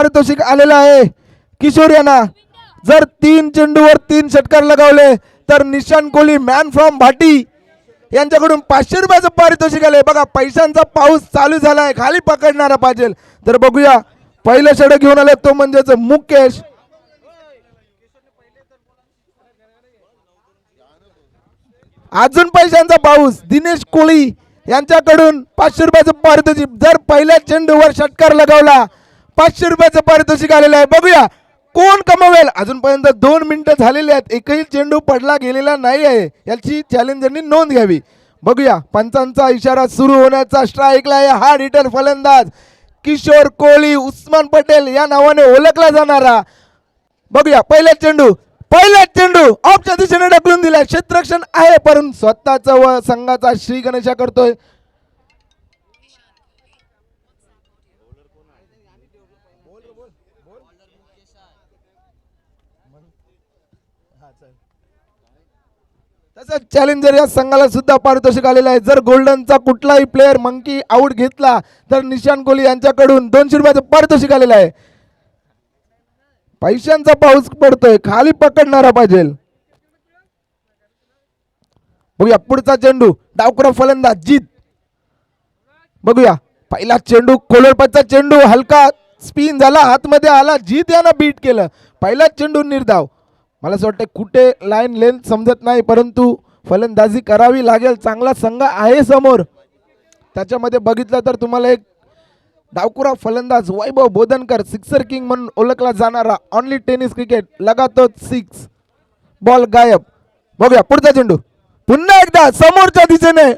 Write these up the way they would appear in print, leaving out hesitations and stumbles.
पारितोषिक आलेलं आहे किशोर यांना. जर 3 चेंडूवर 3 षटकार लगावले तर निशान कोहली मॅन फ्रॉम भाटी यांच्याकडून 500 रुपयाचं पारितोषिक आले. बघा पैशांचा पाऊस चालू झालाय, खाली पकडणारा पाहिजे. तर बघूया पहिलं षटक घेऊन आले तो म्हणजेच मुकेश. अजून पैशांचा पाऊस दिनेश कोहली यांच्याकडून 500 रुपयाचं पारितोषिक. जर पहिल्या चेंडूवर षटकार लगावला 500 रुपयाचं पारितोषिक आलेलं आहे. बघूया कोण कमवेल. अजूनपर्यंत 2 मिनिटं झालेली आहेत, एकही चेंडू पडला गेलेला नाही आहे, याची चॅलेंजरनी नोंद घ्यावी. बघूया पंचांचा इशारा सुरू होण्याचा. स्ट्राईकला आहे हा रिटर्न फलंदाज किशोर कोहली उस्मान पटेल या नावाने ओळखला जाणारा. बघूया पहिला चेंडू ऑफच्या दिशेने ढकलून दिलाय. क्षेत्ररक्षण आहे परंतु स्वतःचा व संघाचा श्री गणेशा करतोय. तसंच चॅलेंजर या संघाला सुद्धा पारितोषिक आलेलं आहे. जर गोल्डनचा कुठलाही प्लेअर मंकी आउट घेतला तर निशान कोहली यांच्याकडून 200 रुपयाचं पारितोषिक आलेलं आहे. पैशांचा पाऊस पडतोय, खाली पकडणारा पाहिजे. बघूया पुढचा चेंडू डावखुरा फलंदाज जीत. बघूया पहिला चेंडू कोलरपचा चेंडू हलका स्पिन झाला, आतमध्ये आला, जीत यानं बीट केलं. पहिला चेंडू निर्धाव. मला असं वाटतं कुठे लाईन लेंथ समजत नाही परंतु फलंदाजी करावी लागेल. चांगला संघ आहे समोर. त्याच्यामध्ये बघितलं तर तुम्हाला एक डावखुरा फलंदाज वैभव बोधनकर सिक्सर किंग म्हणून ओळखला जाणारा. ऑनली टेनिस क्रिकेट लगातो 6 बॉल गायब. बघूया पुढचा चेंडू पुन्हा एकदा समोरच्या दिशेने.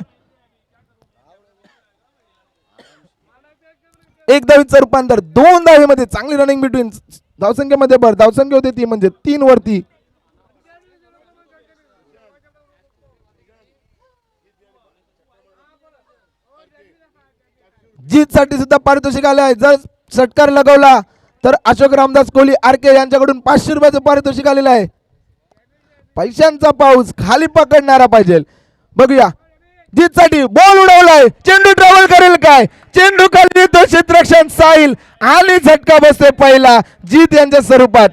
एक धावीचं रूपांतर 2 धावेमध्ये. चांगली रनिंग बिटवीन धावसंख्येमध्ये भर. धावसंख्या होती ती म्हणजे 3 वरती. जीत साठी सुद्धा पारितोषिक आले आहे. जर षटकार लगवला तर अशोक रामदास कोहली आरके यांच्याकडून 500 रुपयाचं पारितोषिक आलेलं आहे. पैशांचा पाऊस खाली पकडणारा पाहिजे. बघूया जीत साठी बॉल उडवलाय. चेंडू ट्रॅव्हल करेल काय. चेंडू खाली येतो. क्षेत्ररक्षण साहिल आणि झटका बसते पहिला जीत यांच्या स्वरूपात.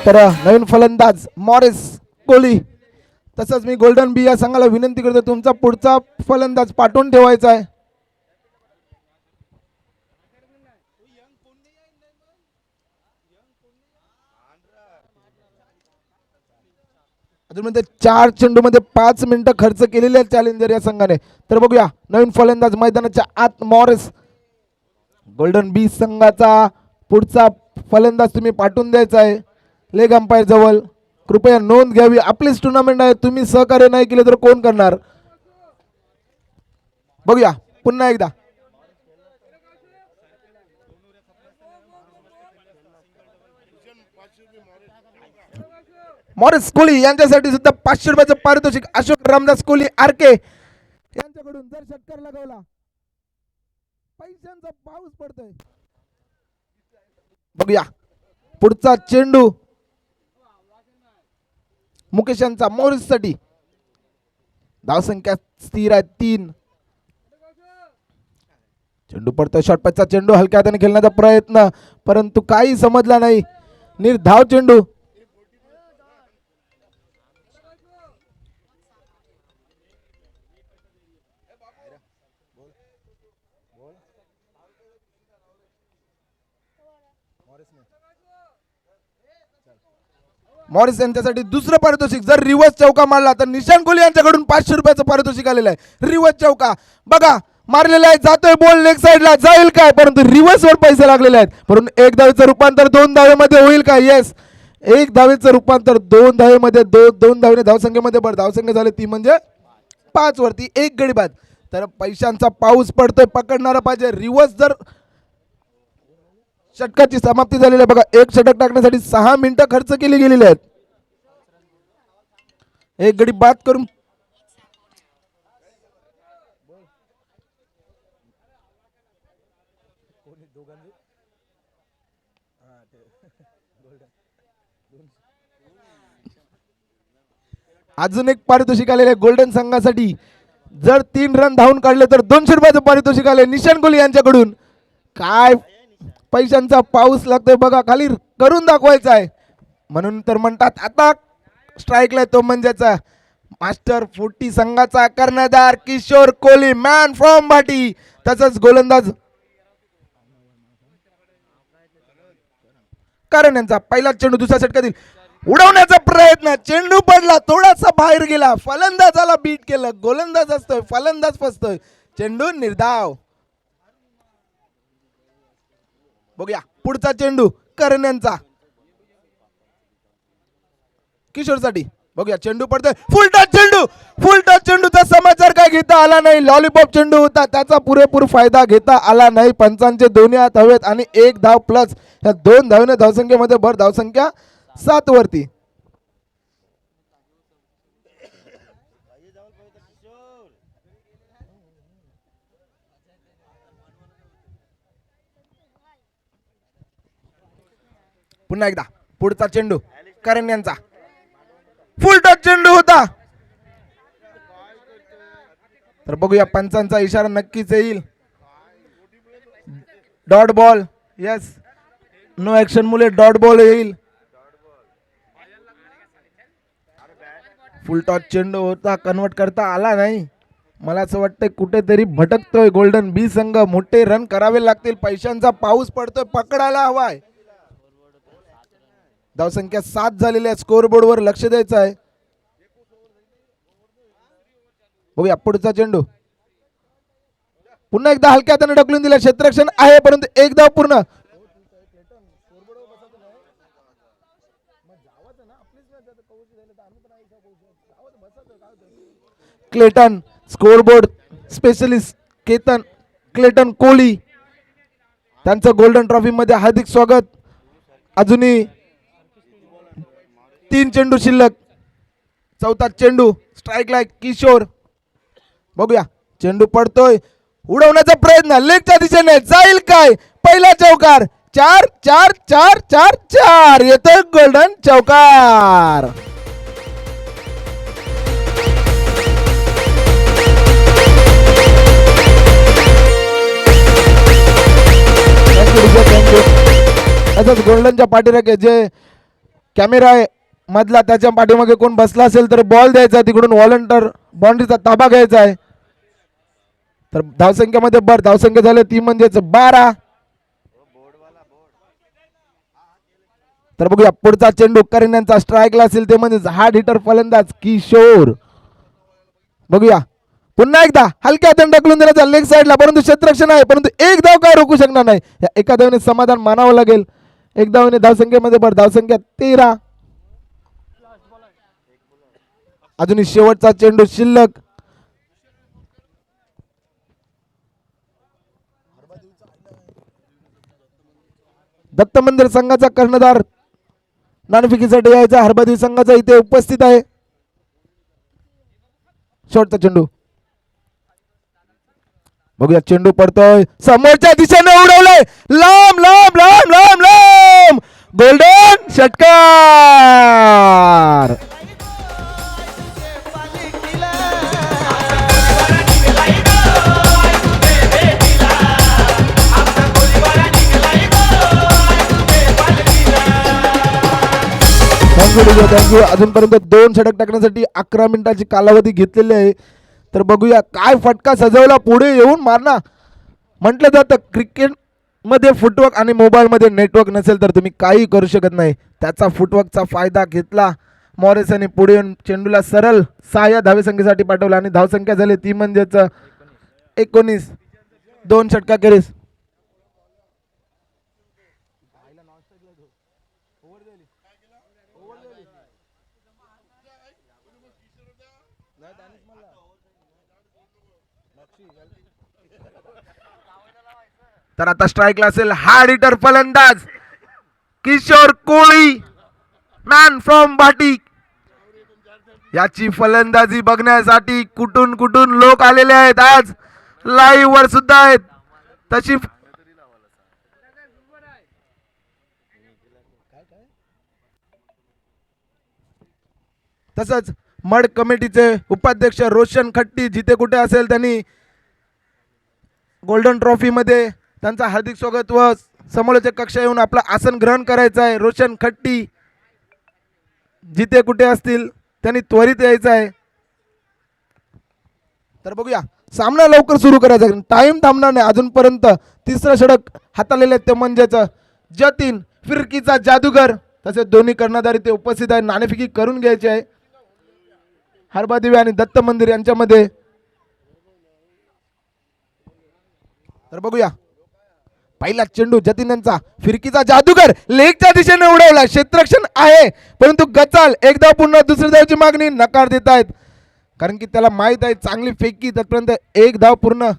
तर नवीन फलंदाज मॉरिस कोहली. तसंच मी गोल्डन बी या संघाला विनंती करतो तुमचा पुढचा फलंदाज पाठवून ठेवायचा आहे. अजून 4 चेंडू मध्ये 5 मिनिटं खर्च केलेले आहेत चॅलेंजर या संघाने. तर बघूया नवीन फलंदाज मैदानाच्या आत मॉरिस. गोल्डन बी संघाचा पुढचा फलंदाज तुम्ही पाठवून द्यायचा आहे लेग अंपायर जवळ. कृपया नोंद घ्यावी. आपलीच टुर्नामेंट आहे, तुम्ही सहकार्य नाही केले तर कोण करणार. बघूया पुन्हा एकदा मॉरिस कोहली यांच्यासाठी सुद्धा 500 रुपयाचं पारितोषिक. अशोक रामदास कोहली आरके यांच्याकडून जर षटकार लगावला पैशांचा पाऊस पडतोय. बघूया पुढचा चेंडू मुकेश यांचा मॉरिस साठी. धावसंख्या स्थिर आहे 3. चेंडू पडतोय. शॉर्टपॅचचा चेंडू हलक्या हाताने खेळण्याचा प्रयत्न परंतु काही समजला नाही. निर्धाव चेंडू. मॉरिस यांच्यासाठी दुसरं पारितोषिक. जर रिवर्स चौका मारला तर निशान कोहली यांच्याकडून 500 रुपयाचं पारितोषिक आलेलं आहे. रिवर्स चौका बघा मारलेला आहे. जातोय बॉल लेग साइडला जाईल काय परंतु रिवर्स वर पैसे लागलेले आहेत. परंतु 1 धावेचं रूपांतर 2 धावेमध्ये होईल का. येस 1 धावेचं रूपांतर 2 धावेमध्ये. 2 धावेने धावसंख्येमध्ये भर. धावसंख्या झाली ती म्हणजे 5 वरती 1 गडी बाद. तर पैशांचा पाऊस पडतोय, पकडणारा पाहिजे. रिवर्स जर षटकाची समाप्ती झालेली आहे. बघा 1 षटक टाकण्यासाठी 6 मिनिटं खर्च केली गेलेली आहेत. 1 गडी बाद करून अजून एक पारितोषिक आलेले आहे गोल्डन संघासाठी. जर 3 रन धावून काढले तर 200 रुपयाचं पारितोषिक आले निशान कोहली यांच्याकडून. काय पैशांचा पाऊस लागतोय बघा, खाली करून दाखवायचा आहे. म्हणून तर म्हणतात आता स्ट्राईकला तो म्हणजेचा मास्टर 40 संघाचा कर्णधार किशोर कोहली मॅन फ्रॉम भाटी. तसंच गोलंदाज कारण यांचा पहिला चेंडू दुसऱ्या षटकातील उडवण्याचा प्रयत्न, चेंडू पडला थोडासा बाहेर गेला, फलंदाजाला बीट केलं. गोलंदाज असतोय फलंदाज फसतोय, चेंडू निर्धाव. बघूया पुढचा चेंडू करण यांचा किशोरसाठी. बघूया चेंडू पडतोय, फुल टच चेंडूचा समाचार काय घेता आला नाही. लॉलीपॉप चेंडू होता, त्याचा पुरेपूर फायदा घेता आला नाही. पंचांचे दोन्ही हात हवेत आणि 1 धाव प्लस या 2 धावने धावसंख्येमध्ये भर. धावसंख्या 7 वरती. पुन्हा एकदा पुढचा चेंडू करण यांचा, फुल टच चेंडू होता. तर बघूया पंचांचा इशारा नक्कीच येईल. Dot ball, yes no action मुळे डॉट बॉल येईल. फुल टॉस चेंडू होता, कन्वर्ट करता आला नाही. मला असं वाटतंय कुठेतरी भटकतोय गोल्डन बी संघ. मोठे रन करावे लागतील, पैशांचा पाऊस पडतोय, पकडायला हवाय. धावसंख्या 7 झालेली आहे, स्कोअरबोर्ड वर लक्ष द्यायचं आहे. बघूया पुढचा चेंडू पुन्हा एकदा हलक्या हाताने ढकलून दिला. क्षेत्ररक्षण आहे परंतु 1 धाव पूर्ण. क्लेटन स्कोअरबोर्ड स्पेशलिस्ट क्लेटन कोहली त्यांचं गोल्डन ट्रॉफी मध्ये हार्दिक स्वागत. अजूनही 3 चेंडू शिल्लक. चौथा चेंडू स्ट्राईकला किशोर. बघूया चेंडू पडतोय, उडवण्याचा प्रयत्न लेगच्या दिशेने जाईल काय. पहिला चौकार, 4 4 4 4 4 येतोय गोल्डन चौकार. गोल्डनच्या पाठीराखे जे कॅमेरा आहे मधला त्याच्या पाठीमागे कोण बसला असेल तर बॉल द्यायचा, तिकडून व्हॉलंटियर बाउंड्रीचा ताबा घ्यायचा आहे. तर धावसंख्येमध्ये भर. धावसंख्या झाले ती म्हणजेच 12. तर बघूया पुढचा चेंडू करण यांचा स्ट्राईकला असेल ते म्हणजे हार्ड हिटर फलंदाज किशोर. बघूया पुन्हा एकदा हलक्या हाताने ढकलून दिला लेग साईडला, परंतु क्षेत्ररक्षण आहे, परंतु 1 धाव काय रोखू शकणार नाही. या एका धावने समाधान मानावं लागेल. 1 धावने धावसंख्येमध्ये भर. धावसंख्या 13. अजूनही शेवटचा चेंडू शिल्लक. दत्त मंदिर संघाचा कर्णधार नाणेफेकीसाठी यायचा हरबादी संघाचा इथे उपस्थित आहे. शेवटचा चेंडू. बघूया चेंडू पडतोय, समोरच्या दिशेने उडवलंय, लांब लांब लांब लांब लांब. गोल्डन षटकार. थँक्यू. अजूनपर्यंत 2 षटक टाकण्यासाठी 11 मिनिटाची कालावधी घेतलेली आहे. तर बघूया काय फटका सजवला, पुढे येऊन मारना. म्हटलं जातं क्रिकेट मध्ये फुटवर्क आणि मोबाईल मध्ये नेटवर्क नसेल तर तुम्ही काही करू शकत नाही. त्याचा फुटवर्कचा फायदा घेतला मॉरिसने. पुढे येऊन चेंडूला सरळ 6 धावसंख्येसाठी पाठवला आणि धावसंख्या झाली ती म्हणजेच 19. 2 षटकाखेरीज तर आता स्ट्राईकला असेल हार्ड हिटर फलंदाज किशोर कोहली मॅन फ्रॉम भाटी. याची फलंदाजी बघण्यासाठी कुठून कुठून लोक आलेले आहेत. आज लाईव्ह वर सुद्धा आहेत. तशी तसंच मड कमिटीचे उपाध्यक्ष रोशन खट्टी जिथे कुठे असेल त्यांनी गोल्डन ट्रॉफी मध्ये त्यांचा हार्दिक स्वागत व समालोचक कक्ष येऊन आपलं आसन ग्रहण करायचं आहे. रोशन खट्टी जिथे कुठे असतील त्यांनी त्वरित यायचं आहे. तर बघूया सामना लवकर सुरू करायचा, टाइम थांबणार नाही. अजूनपर्यंत तिसरं षटक हाताळलेलं आहे ते म्हणजेच जतीन फिरकीचा जादूगर. तसेच दोन्ही कर्णधार इथे उपस्थित आहे. नाणेफेकी करून घ्यायची आहे. हरबादिवे आणि दत्त मंदिर यांच्यामध्ये. तर बघूया पहिला चेंडू जतीन यांचा फिरकीचा जादूगर लेगच्या दिशेने उडवला. क्षेत्ररक्षण आहे परंतु गचाल एक धाव पूर्ण. दुसऱ्या धावची मागणी नकार देत आहेत कारण की त्याला माहित आहे चांगली फेकी तत्पर्यंत एक धाव पूर्ण.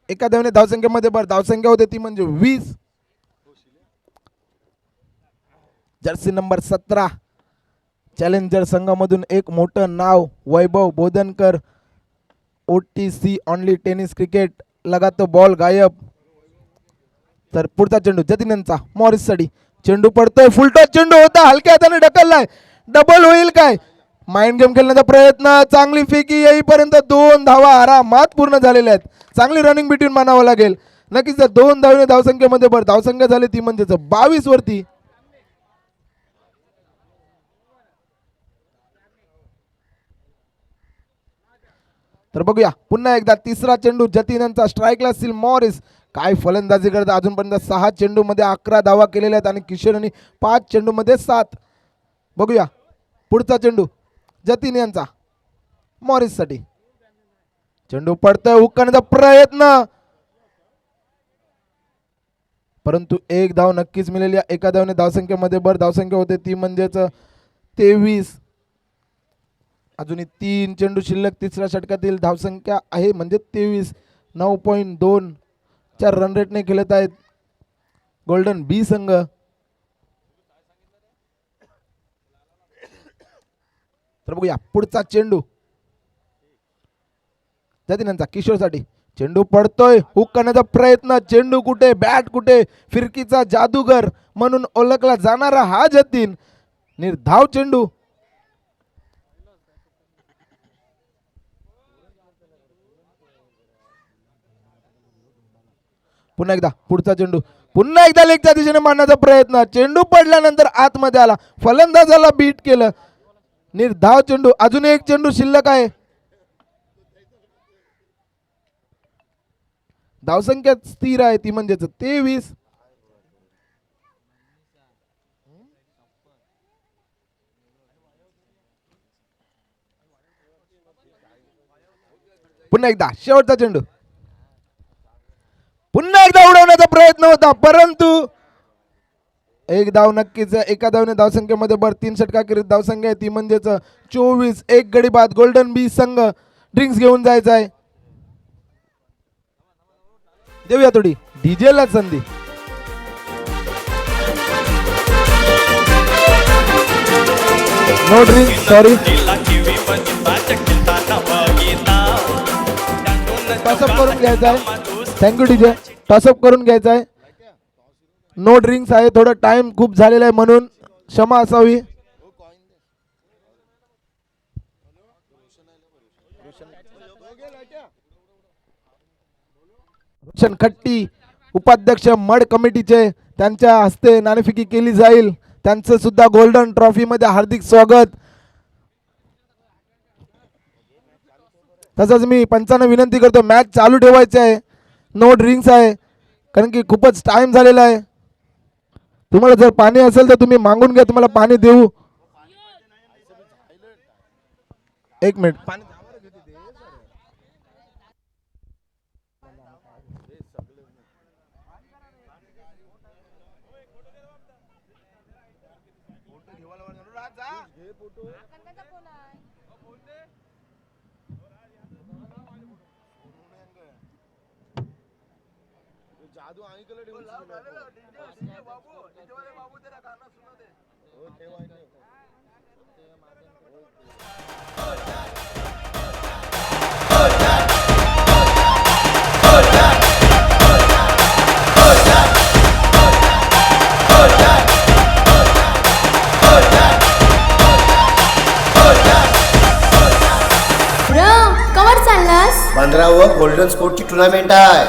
एका धावने धावसंख्येमध्ये धावसंख्या होते ती म्हणजे 20. जर्सी नंबर 17 चॅलेंजर संघामधून एक मोठं नाव Vaibhav Bodhankar. OTC only tennis cricket लगातो बॉल गायब. तर पुढचा चेंडू जतीन यांचा मॉरिस साठी. चेंडू पडतोय फुलटॉस चेंडू होता हलक्या हाताने ढकललाय. डबल होईल काय? माइंड गेम खेळण्याचा प्रयत्न. चांगली फेकी येईपर्यंत 2 धावा आरामात पूर्ण झालेल्या आहेत. चांगली रनिंग बिटवीन मानावं लागेल. नक्कीच 2 धावने धावसंख्येमध्ये धावसंख्या झाली ती म्हणजे 22 वरती. तर बघूया पुन्हा एकदा तिसरा चेंडू जतीन यांचा. स्ट्राईकला असतील मॉरिस. काय फलंदाजी करतात. अजूनपर्यंत 6 चेंडू मध्ये 11 धावा केलेल्या आहेत आणि किशोर यांनी 5 चेंडू मध्ये 7. बघूया पुढचा चेंडू जतीन यांचा मॉरिस साठी. चेंडू पडतोय हुक करण्याचा प्रयत्न परंतु एक धाव नक्कीच मिळाली. एका धावने धावसंख्येमध्ये धावसंख्या होते ती म्हणजेच 23. अजूनही 3 चेंडू शिल्लक. तिसऱ्या षटकातील धावसंख्या आहे म्हणजे 23. 9.2 च्या रन रेटने खेळत आहेत गोल्डन बी संघ. तर बघूया पुढचा चेंडू जतीन किशोर साठी. चेंडू पडतोय हुक करण्याचा प्रयत्न. चेंडू कुठे बॅट कुठे. फिरकीचा जादूगर म्हणून ओळखला जाणारा हा जतीन. निर्धाव चेंडू. पुन्हा एकदा पुढचा चेंडू. पुन्हा एकदा लेगच्या दिशेने मारण्याचा प्रयत्न. चेंडू पडल्यानंतर आतमध्ये आला. फलंदाजाला बीट केलं. निर्धाव चेंडू. अजून एक चेंडू शिल्लक आहे. धावसंख्या स्थिर आहे ती म्हणजेच 23. पुन्हा एकदा शेवटचा चेंडू. पुन्हा एकदा उडवण्याचा प्रयत्न होता परंतु एक धाव नक्कीच. एका धावने धावसंख्येमध्ये 3 षटकाखेरीज धावसंख्या आहे ती म्हणजेच 24. एक गडी बाद. गोल्डन बी संघ ड्रिंक्स घेऊन जायचा आहे. देऊया थोडी डीजे ला संधी. No drink sorry. टॉसअप करून घ्यायचा आहे. Thank you DJ. टॉसअप करून घ्यायचा आहे. नो ड्रिंक्स आहे. थोडं टाइम खूप झालेला आहे म्हणून क्षमा असावी. रोशन खट्टी उपाध्यक्ष मड कमिटीचे त्यांच्या हस्ते नाणेफेकी केली जाईल. त्यांचं सुद्धा गोल्डन ट्रॉफी मध्ये हार्दिक स्वागत. तसंच मी पंचांना विनंती करतो मॅच चालू ठेवायची आहे. नो ड्रिंक्स आहे कारण की खूपच टाइम झालेला आहे. तुम्हाला जर पाणी असेल तर तुम्ही मागून घ्या. तुम्हाला पाणी देऊ. एक मिनिट. पाणी जादू बाबू तेरा गाना सुना दे. 15व गोल्डन स्पोर्टची टुर्नामेंट आहे.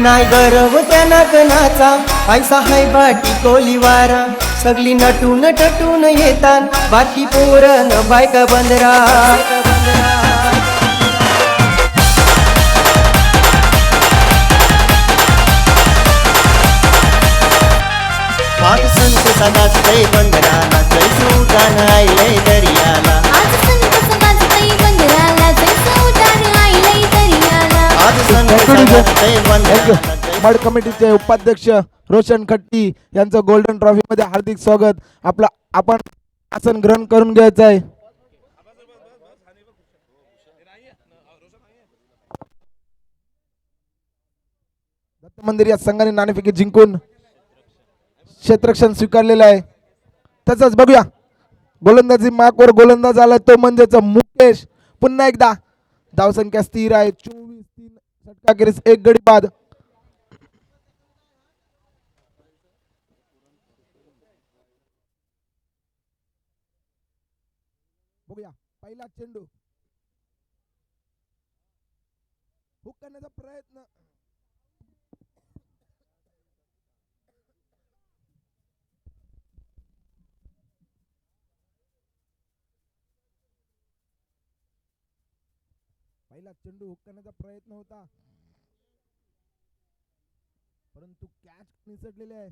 नाही गर्व त्या नागनाचा ऐसा हाय बाटी कोलीवारा सगळी नटून टटून येतात बाकी पोरन बायका बंदरा. आज संत सदाच तै बंदराला जैसू गाणं आयलंय दर्याला. आज संत समाज तै बंदराला जैसं उधाण आईलंय दर्याला. आज संत सदाच तै बंदराला मड कमिटीचे उपाध्यक्ष रोशन खट्टी यांचं गोल्डन ट्रॉफी मध्ये हार्दिक स्वागत. आपण आसन ग्रहण करून घ्यायचं आहे. दत्त मंदिर या संघाने नाणेफेकी जिंकून क्षेत्ररक्षण स्वीकारलेलं आहे. तसंच बघूया गोलंदाजी मार्कवर गोलंदाज आला तो म्हणजेच मुकेश. पुन्हा एकदा धावसंख्या स्थिर आहे 24-3 षटकाखेरीस एक गडी बाद. बघूया पहिला चेंडू हुक करण्याचा प्रयत्न. पहिला चेंडू हुक करण्याचा प्रयत्न होता परंतु कॅच निसटलेले आहे.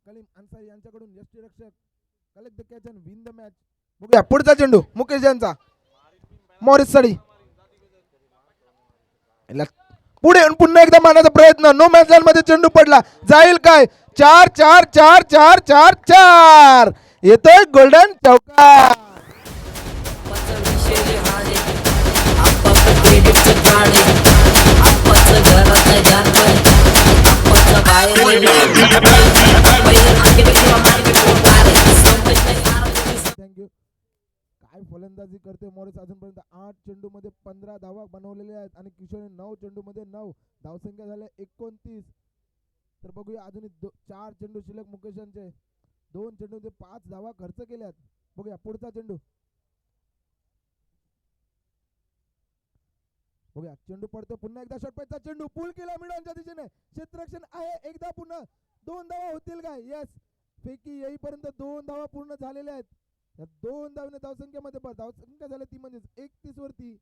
कलीम अन्सारी यांच्याकडून यष्टीरक्षक collect the catch and win the match. बघूया पुढचा चेंडू मुकेश यांचा. मॉरिस सडी पुढे येऊन पुन्हा एकदा मारण्याचा प्रयत्न. नो मॅच लाईन मध्ये चेंडू पडला. जाईल काय? 4-4-4-4-4-4 येतोय गोल्डन चौकार. थँक्यू. काय फलंदाजी करते मॉरिस. अजूनपर्यंत 8 चेंडू मध्ये 15 धावा बनवलेल्या आहेत आणि किशोरने 9 चेंडू मध्ये 9 धावसंख्या झाल्या 29. तर बघूया अजून 4 चेंडू शिल्लक मुकेशांचे. 2 चेंडू मध्ये 5 धावा खर्च केल्यात. बघूया पुढचा चेंडू. बघूया चेंडू पडतो पुन्हा एकदा शॉटपॅचचा चेंडू पूल केला मिडॉनच्या दिशेने. क्षेत्ररक्षण आहे एकदा पुन्हा 2 धावा होतील काय? यस. फेकी येईपर्यंत 2 धावा पूर्ण झालेल्या आहेत. या 2 धावने धावसंख्येमध्ये धावसंख्या झाली ती म्हणजे 31 वरती.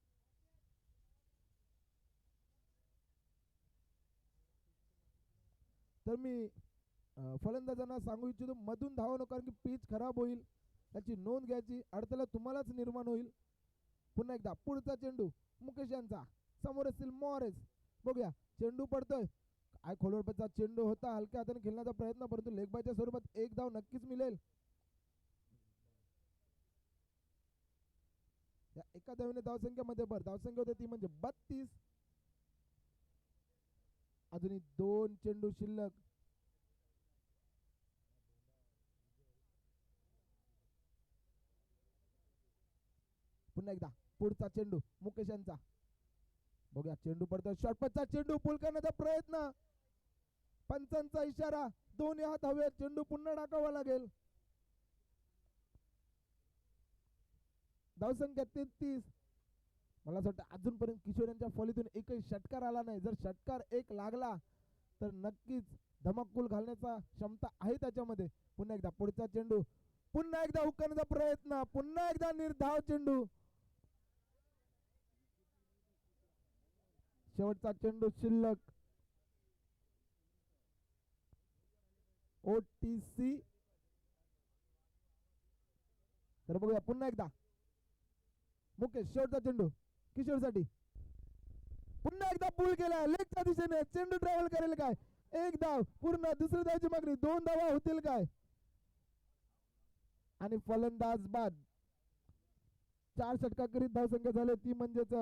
तर मी फलंदाजांना सांगू इच्छितो मधून धावा नको कारण की पिच खराब होईल. याची नोंद घ्यायची. अडथळा तुम्हालाच निर्माण होईल. पुन्हा एकदा पुढचा चेंडू मुकेश यांचा. समोर असतील मॉरिस. बघूया चेंडू पडतोय. काय खोलवरचा चेंडू होता. हलक्या हाताने खेळण्याचा प्रयत्न परंतु लेगबायच्या स्वरूपात एक धाव नक्कीच मिळेल. या एका धावने धावसंख्येमध्ये धावसंख्या होते ती म्हणजे 32. अजूनही 2 चेंडू शिल्लक. पुन्हा एकदा पुढचा चेंडू मुकेश यांचा. बघूया चेंडू पडतो. शॉटपटचा चेंडू पूल करण्याचा प्रयत्न. पंचांचा इशारा. दोन्ही हात हवेत. चेंडू पुन्हा टाकावा लागेल. धावसंख्या 33. मला असं वाटतं अजूनपर्यंत किशोर यांच्या फॉलीतून एकही षटकार आला नाही. जर षटकार एक लागला तर नक्कीच धमाकूल घालण्याचा क्षमता आहे त्याच्यामध्ये. पुन्हा एकदा पुढचा चेंडू. पुन्हा एकदा हुक करण्याचा प्रयत्न. पुन्हा एकदा निर्धाव चेंडू. शेवटचा चेंडू शिल्लक. OTC. तर बघूया पुन्हा एकदा मुकेश. शेवटचा चेंडू किशोरसाठी. पुन्हा एकदा पूल केला लेगच्या दिशेने. चेंडू ट्रॅव्हल करेल काय? एक धाव पूर्ण. दुसरी धावची मागणी. 2 धावा होतील काय? आणि फलंदाज बाद. 4 षटकाकरीत धावसंख्या झाली ती म्हणजेच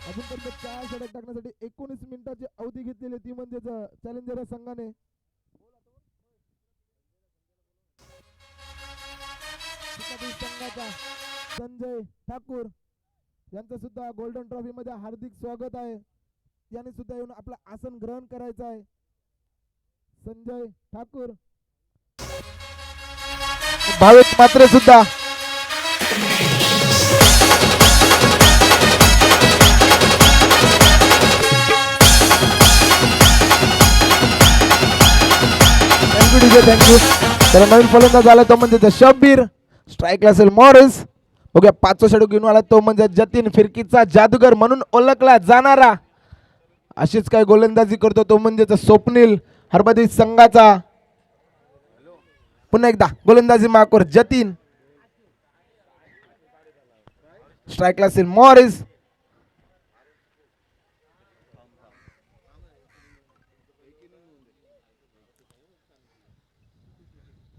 अजूनपर्यंत 4 षटक टाकण्यासाठी 19 मिनिटाची अवधी घेतलेली ती म्हणजेच चॅलेंजर संघाने. संघाचा संजय ठाकूर यांचं सुद्धा गोल्डन ट्रॉफी मध्ये हार्दिक स्वागत आहे. याने सुद्धा येऊन आपलं आसन ग्रहण करायचं आहे. संजय ठाकूर. भावेश मात्रे सुद्धा डीजे थँक्यू. त्याला नवीन फलंदाज आला तो म्हणजे शब्बीर. स्ट्राईकला असेल मॉरिस. बघूया 5वा षटक घेऊन आला तो म्हणजे जतीन, फिरकीचा जादूगर म्हणून ओळखला जाणारा. अशीच काय गोलंदाजी करतो तो म्हणजे स्वप्नील, हरबदी संघाचा. पुन्हा एकदा गोलंदाजी मार्कवर जतीन. स्ट्राईकला असेल मॉरिस.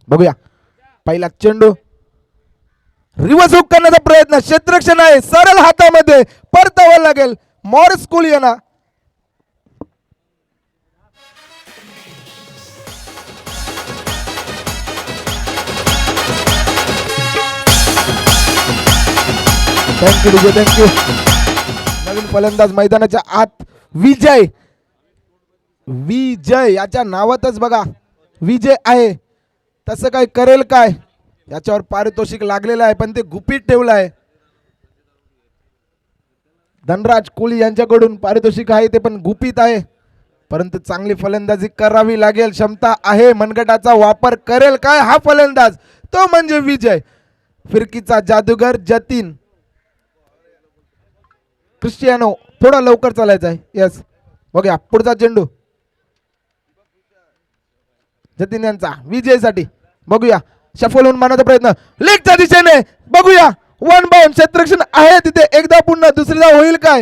बघूया पहिला चेंडू रिव्हर्स हुक करण्याचा प्रयत्न. क्षेत्ररक्षण आहे सरळ हातामध्ये, परतावा लागेल मॉरिस कुलियाना. Thank you DJ thank you. नवीन फलंदाज मैदानाच्या आत विजय. विजय याच्या नावातच बघा विजय आहे. तसं काय करेल काय याच्यावर पारितोषिक लागलेलं आहे पण ते गुपित ठेवलं आहे. धनराज कोळी यांच्याकडून पारितोषिक आहे ते पण गुपित आहे. परंतु चांगली फलंदाजी करावी लागेल. क्षमता आहे. मनगटाचा वापर करेल काय हा फलंदाज तो म्हणजे विजय. फिरकीचा जादूगर जतीन. क्रिस्टियानो थोडा लवकर चालायचा आहे. यस बघूया पुढचा चेंडू जतीन यांचा विजयसाठी. बघूया शफल होऊन मारण्याचा प्रयत्न लेगच्या दिशेने. बघूया वन बाउंड. क्षेत्ररक्षण आहे तिथे. एकदा पुन्हा दुसरीदा होईल काय.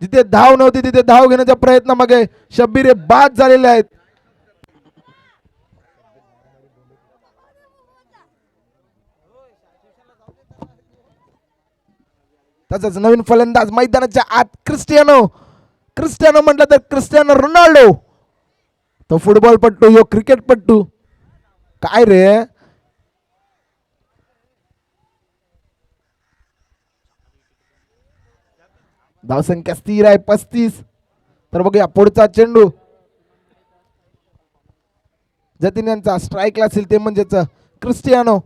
जिथे धाव नव्हती तिथे धाव घेण्याचा प्रयत्न मागे शब्बीर हे बाद झालेले आहेत. तसंच नवीन फलंदाज मैदानाच्या आत क्रिस्टियानो. क्रिस्टियानो म्हटलं तर क्रिस्टियानो रोनाल्डो. तो फुटबॉलपट्टू यो क्रिकेटपट्टू. काय रे धावसंख्या स्थिर आहे 35. तर बघूया पुढचा चेंडू जतीन यांचा. स्ट्राईकला असेल ते म्हणजेच क्रिस्टियानो.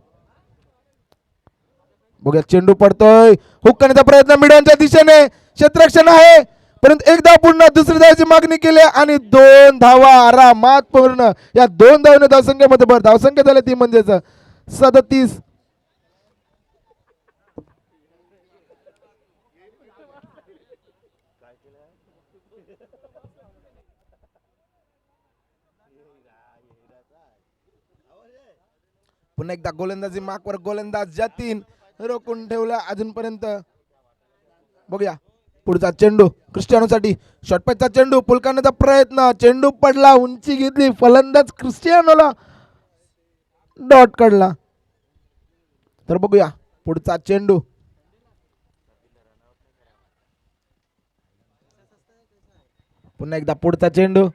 बघूया चेंडू पडतोय. हुक करण्याचा प्रयत्न मिडॉनच्या दिशेने. क्षेत्ररक्षण आहे परंतु एकदा पुन्हा दुसरी धावाची मागणी केली आणि 2 धावा आरामात पूर्ण. या 2 धावने धावसंख्येमध्ये भर. धावसंख्या झाली ती म्हणजेच 37. पुन्हा एकदा गोलंदाजी मार्कवर गोलंदाज जतीन रोखून ठेवला अजूनपर्यंत. बघूया पुढचा चेंडू क्रिस्टियानोसाठी. शॉर्टपॅचचा चेंडू पुल करण्याचा प्रयत्न. चेंडू पडला. उंची घेतली फलंदाज क्रिस्टियानोला डॉट काढला. तर बघूया पुढचा चेंडू पुन्हा एकदा पुढचा चेंडू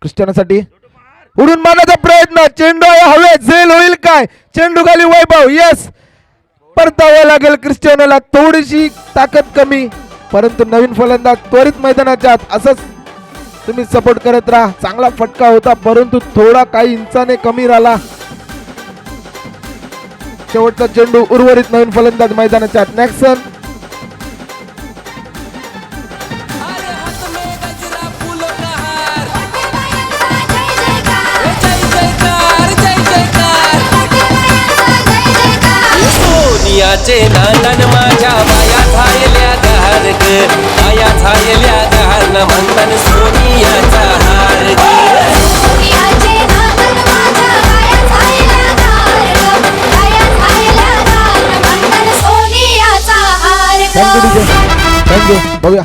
क्रिस्टियानोसाठी. उडून मारण्याचा प्रयत्न. चेंडू आहे हवेत. झेल होईल काय. चेंडू खाली वैभव. यस परतावा लागेल क्रिस्टियानोला. थोडीशी ताकद कमी परंतु नवीन फलंदाज त्वरित मैदानाच्या आत. असंच तुम्ही सपोर्ट करत राहा. चांगला फटका होता परंतु थोडा काही इंचाने कमी राहिला. शेवटचा चेंडू उर्वरित नवीन फलंदाज मैदानाच्या आत नॅक्सन. सोनियाचे नांदन माझ्या माया झालेल्या गहार ग. माया झालेल्या गहार न म्हणतान सोनियाचा हार ग. सोनियाचे नांदन माझ्या माया झालेल्या गार ग. माया झालेल्या गार म्हणतात सोनियाचा हार ग. थँक्यू. बघूया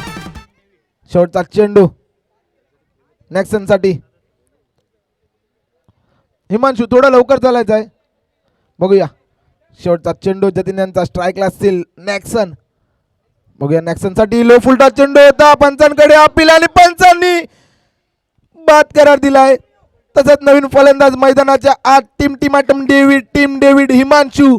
शेवटचा चेंडू नॅक्सन साठी. हिमांशू थोडा लवकर चालायचा आहे. बघूया शेवटचा चेंडू जतीन यांचा. स्ट्राईकला असतील नॅक्सन. बघूया नॅक्सन साठी लो फुलटा चेंडू होता. पंचांकडे अपील आणि पंचांनी बाद करार दिलाय. तसंच नवीन फलंदाज मैदानाच्या आत टीम डेव्हिड हिमांशू.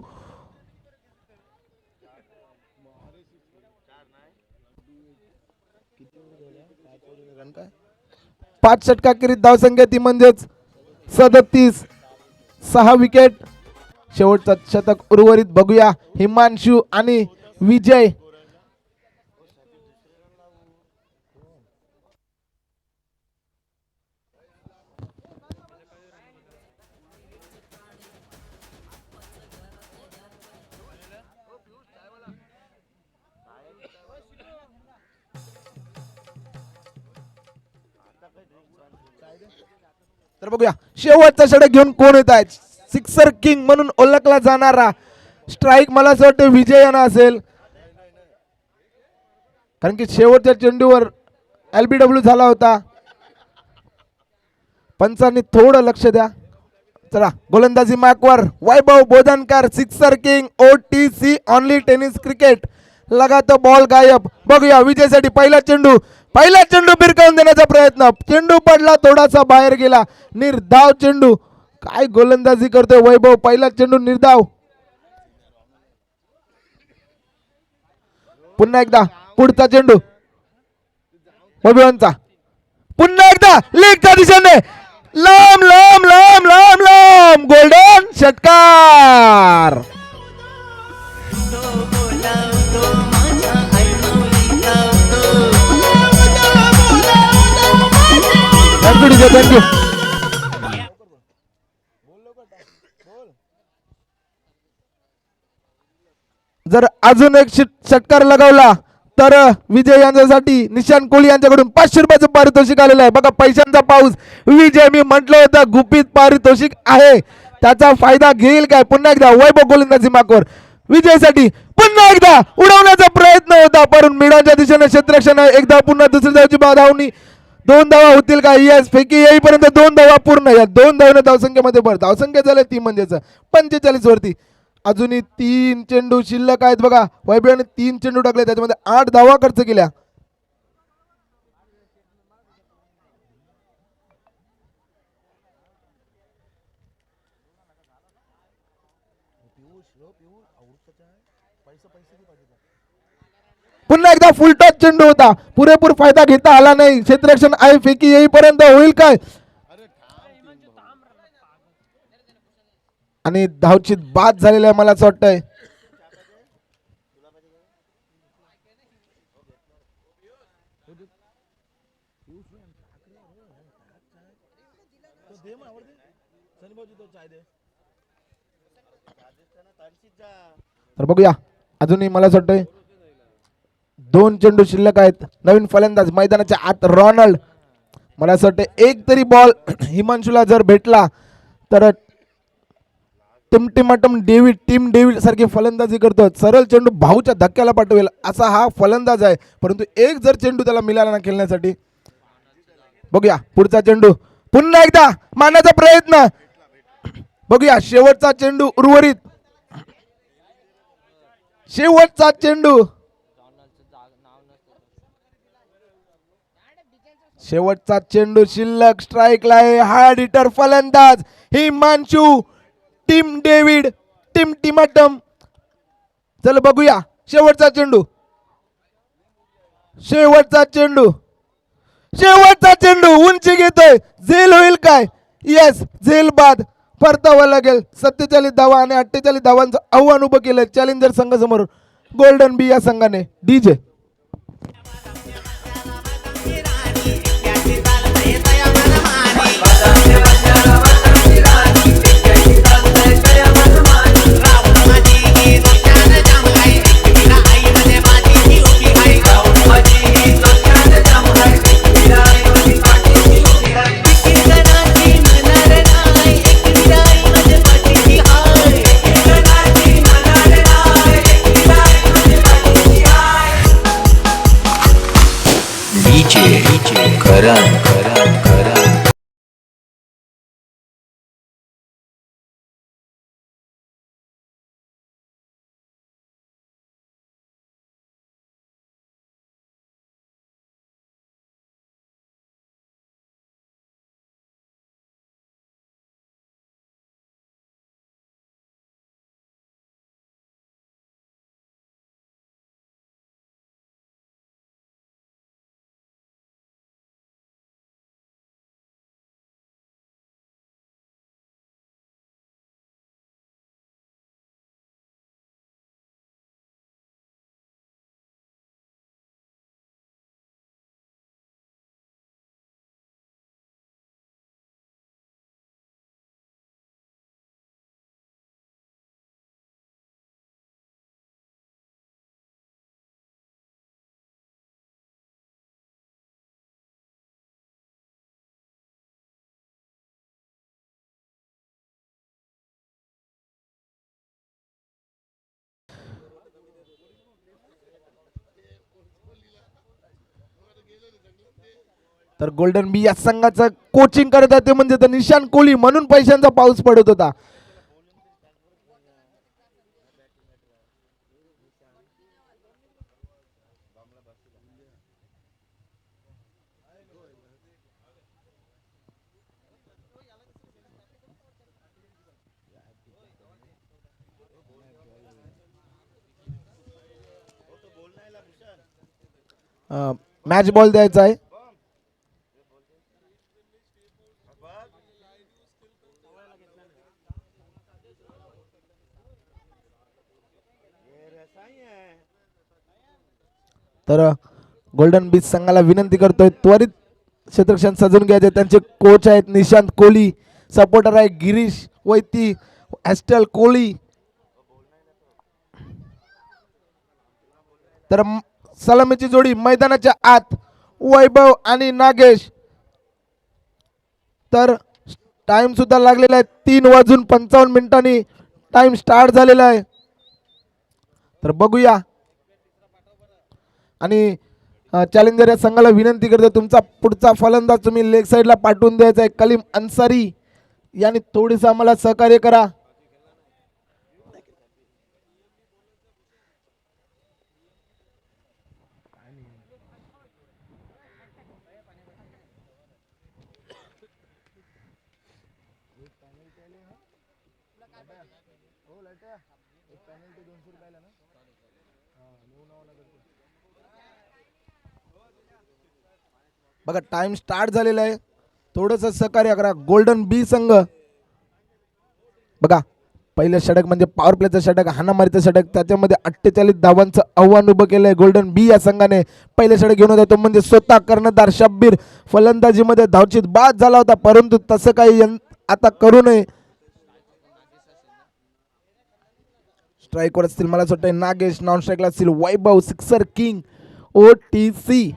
पाच षटकाखेरीज धावसंख्या ती म्हणजेच 37. 6 विकेट. शेवटचा शतक उर्वरित बघूया हिमांशू आणि विजय. तर बघूया शेवटचा षटक घेऊन कोण येत आहे. सिक्सर किंग म्हणून ओळखला जाणारा स्ट्राईक मला असं वाटतं विजय यांना असेल, कारण की शेवटच्या चेंडूवर LBW झाला होता. पंचांनी थोडं लक्ष द्या. चला गोलंदाजी मार्कवर Vaibhav Bodhankar, sixer king, OTC only tennis cricket. लगा तो बॉल गायब. बघूया विजयसाठी पहिला चेंडू भिरकावून देण्याचा प्रयत्न. चेंडू पडला, थोडासा बाहेर गेला. निर्धाव चेंडू. काय गोलंदाजी करतोय वैभव. पहिला चेंडू निर्धाव. पुन्हा एकदा पुढचा चेंडू वैभवांचा. पुन्हा एकदा लेगच्या दिशेने लांब लांब लांब लांब लांब. गोल्डन षटकार. थँक्यू. जर अजून एक षटकार लगावला तर विजय यांच्यासाठी निशांत कोहली यांच्याकडून 500 रुपयाचं पारितोषिक आलेलं आहे. बघा पैशांचा पाऊस. विजय मी म्हटलं होतं गुपित पारितोषिक आहे, त्याचा फायदा घेईल काय. पुन्हा एकदा वैभव गोलंदाजी मार्कवर विजयसाठी. पुन्हा एकदा उडवण्याचा प्रयत्न होता, परंतु मिडॉनच्या दिशेने क्षेत्ररक्षण. एकदा पुन्हा दुसरी धावची धावणी. 2 धावा होतील का. यस, फेकी येईपर्यंत 2 धावा पूर्ण. या 2 धावाने धावसंख्येमध्ये भर. धावसंख्या झाले ती म्हणजेच 45 वरती. अजूनही 3 चेंडू शिल्लक आहेत. बघा वैभवने 3 चेंडू टाकले, त्याच्यामध्ये 8 धावा खर्च केल्या. पुन्हा एकदा फुल टॉस चेंडू होता, पुरेपूर फायदा घेता आला नाही. क्षेत्ररक्षण आहे, फेकी येईपर्यंत होईल काय. आणि धावची बाद झालेली आहे मला असं वाटतंय. तर बघूया अजूनही मला असं वाटतंय 2 चेंडू शिल्लक आहेत. नवीन फलंदाज मैदानाच्या आत रोनाल्ड. मला असं वाटतं एक तरी बॉल हिमांशूला जर भेटला तर टीम डेव्हिड सारखी फलंदाजी करतो. सरळ चेंडू भाऊच्या धक्क्याला पाठवेल असा हा फलंदाज आहे, परंतु एक जर चेंडू त्याला मिळाला ना खेळण्यासाठी. बघूया पुढचा चेंडू. पुन्हा एकदा मारण्याचा प्रयत्न. बघूया शेवटचा चेंडू उर्वरित. शेवटचा चेंडू. शेवटचा चेंडू शिल्लक. स्ट्राईकला आहे हार्ड हिटर फलंदाज हिमांशू. Team David, टीमाटम. चल बघूया शेवटचा चेंडू. शेवटचा चेंडू उंची घेतोय. झेल होईल काय. येस, झेल बाद. परतावा लागेल. 47 धावा आणि 48 धावांचं आव्हान उभं केलं चॅलेंजर संघासमोर गोल्डन बी या संघाने. DJ तर गोल्डन बी या संघाचं कोचिंग करत होते म्हणजे तर निशांत कोहली, म्हणून पैशांचा पाऊस पडत होता. मॅच बॉल द्यायचा आहे. तर गोल्डन बीच संघाला विनंती करतोय त्वरित क्षेत्ररक्षण सजून घ्यायचे. त्यांचे कोच आहेत निशांत कोहली, सपोर्टर आहे गिरीश वैती, ॲस्टल कोहली. तर सलामीची जोडी मैदानाच्या आत वैभव आणि नागेश. तर टाइम सुद्धा लागलेला आहे, 3:55 टाइम स्टार्ट झालेला आहे. तर बघूया. आणि चॅलेंजर या संघाला विनंती करतो तुमचा पुढचा फलंदाज तुम्ही लेग साईडला पाठवून द्यायचा आहे. कलीम अन्सारी यांनी थोडीसं आम्हाला सहकार्य करा. बघा टाइम स्टार्ट झालेला आहे, थोडंसं सहकार्य करा. गोल्डन बी संघ बघा पहिलं षटक म्हणजे पॉवर प्लेचं षटक, हाणामारीचं षटक, त्याच्यामध्ये 48 धावांचं आव्हान उभं केलंय गोल्डन बी या संघाने. पहिले षटक घेऊन होता तो म्हणजे स्वतः कर्णधार शब्बीर फलंदाजीमध्ये धावचीत बाद झाला होता, परंतु तसं काही आता करू नये. स्ट्राईकवर असतील मला असं वाटतं नागेश, नॉन स्ट्राईकला असतील वैभव, सिक्सर किंग, OTC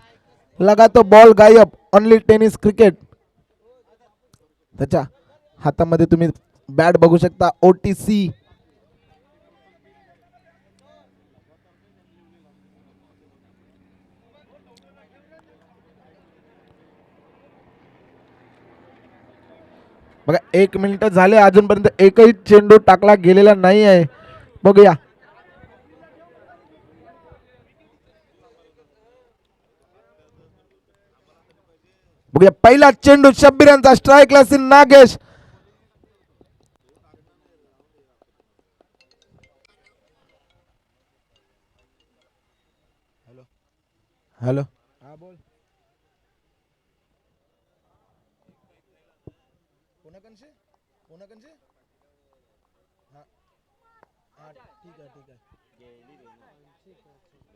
लगा तो बॉल गायब, ओनली टेनिस क्रिकेट. त्याच्या हातामध्ये तुम्ही बॅट बघू शकता OTC. बघा 1 मिनिट झाले, अजूनपर्यंत एकही चेंडू टाकला गेलेला नाही आहे. बघूया. बघूया पहिला चेंडू शब्बीर यांचा, स्ट्राईकला असेल नागेश. हॅलो हा बोल.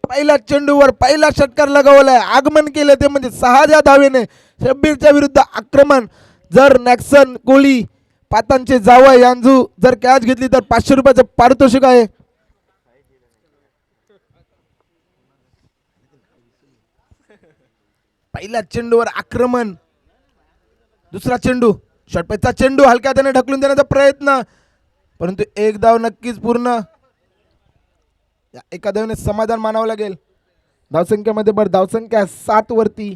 पहिल्या चेंडूवर पहिला षटकार लगावलाय, आगमन केलं ते म्हणजे 6 धावेने शब्बीरच्या विरुद्ध आक्रमण. जर नॅक्सन कोहली पातांचे जावं यांजू जर कॅच घेतली तर 500 रुपयाचं पारितोषिक आहे. पहिल्या चेंडूवर आक्रमण, दुसरा चेंडू षटपेचा चेंडू हलक्या त्याने ढकलून देण्याचा प्रयत्न, परंतु एक धाव नक्कीच पूर्ण. एका धावेने समाधान मानावं लागेल. धावसंख्येमध्ये धावसंख्या 7 वरती.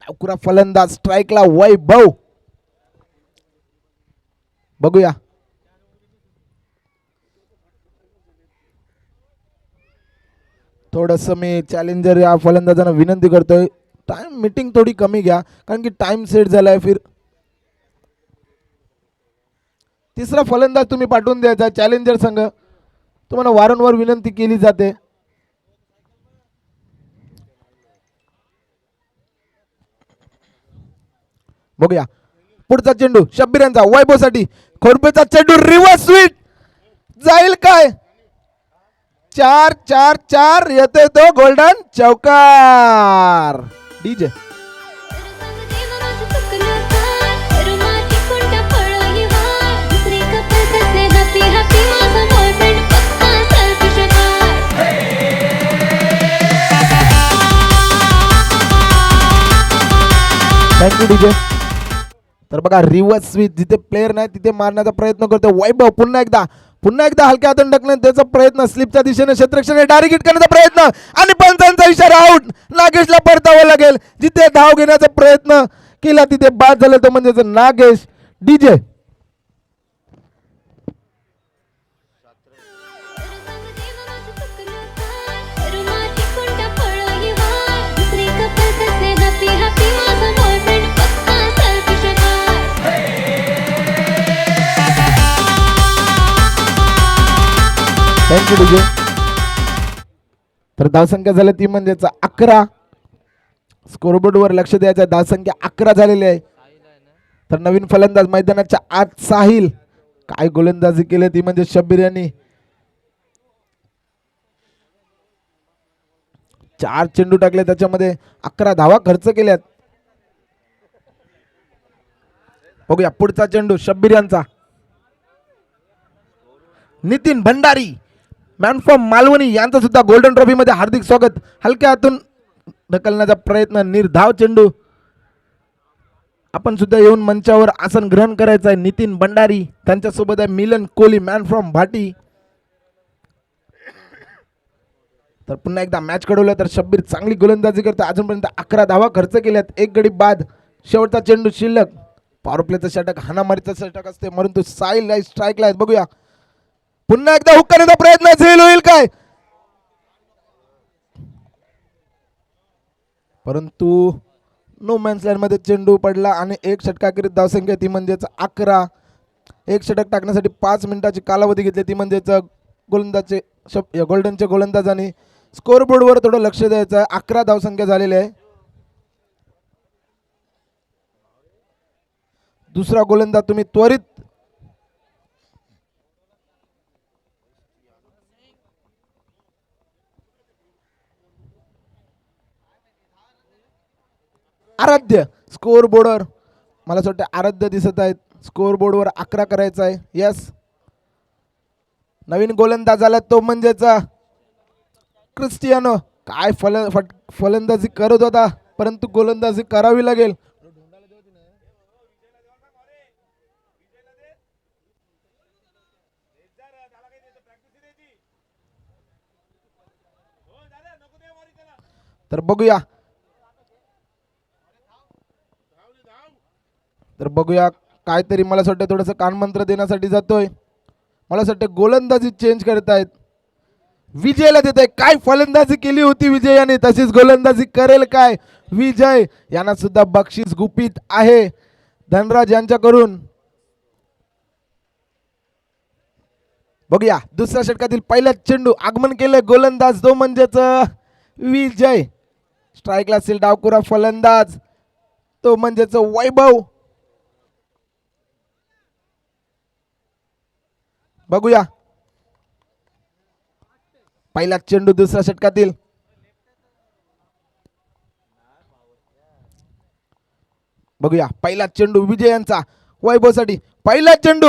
डावखुरा फलंदाज स्ट्राईकला वैभव. बघूया. थोडस मी चॅलेंजर या फलंदाजांना विनंती करतोय टाइम मीटिंग थोडी कमी घ्या, कारण की टाइम सेट झालाय. फिर तिसरा फलंदाज तुम्ही पाठवून द्यायचा. चॅलेंजर संघ तुम्हाला वारंवार विनंती केली जाते. बघूया पुढचा चेंडू शब्बीर यांचा वैभवसाठी, खोडपेचा चेंडू रिव्हर्स स्वीट जाईल काय? 4-4-4 येते तो गोल्डन चौकार. DJ thank you DJ. तर बघा रिव्हर्स स्वीच, जिथे प्लेयर नाही तिथे मारण्याचा प्रयत्न करतो वैभव. पुन्हा एकदा पुन्हा एकदा हलक्या हातून ढकलण्याचा प्रयत्न, स्लिपच्या दिशेने क्षेत्ररक्षण डायरेक्ट हिट करण्याचा प्रयत्न आणि पंचांचा इशारा आउट. नागेशला परतावं लागेल. जिथे धाव घेण्याचा प्रयत्न केला तिथे बाद झालं तो म्हणजे नागेश. DJ thank you DJ. तर धावसंख्या झाली ती म्हणजेच 11. स्कोरबोर्डवर लक्ष द्यायचं. धावसंख्या 11 झालेली आहे. तर नवीन फलंदाज मैदानाच्या आत साहिल. काय गोलंदाजी केली ती म्हणजे शब्बीर यांनी. 4 चेंडू टाकले, त्याच्यामध्ये 11 धावा खर्च केल्यात. बघूया पुढचा चेंडू शब्बीर यांचा. नितीन भंडारी मॅन फ्रॉम मालवणी यांचं सुद्धा गोल्डन ट्रॉफी मध्ये हार्दिक स्वागत. हलक्या हातून ढकलण्याचा प्रयत्न, निर्धाव चेंडू. आपण सुद्धा येऊन मंचावर आसन ग्रहण करायचं आहे. नितीन भंडारी, त्यांच्यासोबत आहे मिलन कोहली मॅन फ्रॉम भाटी. तर पुन्हा एकदा मॅच कडवलं तर शब्बीर चांगली गोलंदाजी करते. अजूनपर्यंत 11 धावा खर्च केल्यात, 1 गडी बाद. शेवटचा चेंडू शिल्लक. पॉवर प्लेचं षटक, हाणामारीचं षटक असते, परंतु साहिल स्ट्राईकला आहेत. बघूया पुन्हा एकदा हुक करण्याचा प्रयत्न, झेल होईल काय, परंतु नो मॅन्स लँड मध्ये चेंडू पडला आणि 1 षटकाखेरीत धावसंख्या ती म्हणजेच 11. 1 षटक टाकण्यासाठी 5 मिनिटाची कालावधी घेतली ती म्हणजेच गोल्डनचे गोलंदाजांनी स्कोरबोर्डवर थोडं लक्ष द्यायचं आहे. 11 धावसंख्या झालेली आहे. दुसरा गोलंदाज तुम्ही त्वरित आराध्य स्कोर बोर्डवर, मला असं वाटतं आराध्य दिसत आहेत. स्कोर बोर्डवर 11 करायचं आहे. यस, नवीन गोलंदाज आला तो म्हणजेच क्रिस्टियानो. काय फलंदाजी करत होता, परंतु गोलंदाजी करावी लागेल. तर बघूया काहीतरी मला असं वाटतं थोडंसं कानमंत्र देण्यासाठी जातोय. मला असं वाटतं गोलंदाजी चेंज करतायत. विजयला देत आहे. काय फलंदाजी केली होती विजय याने, तशीच गोलंदाजी करेल काय विजय. यांना सुद्धा बक्षीस गुपित आहे धनराज यांच्याकडून. बघूया दुसऱ्या षटकातील पहिला चेंडू. आगमन केलं गोलंदाज तो म्हणजेच विजय. स्ट्राईकला असेल डावकुरा फलंदाज तो म्हणजेच वैभव. बघूया पहिला चेंडू दुसऱ्या षटकातील. बघूया पहिला चेंडू विजयांचा वैभवसाठी. पहिला चेंडू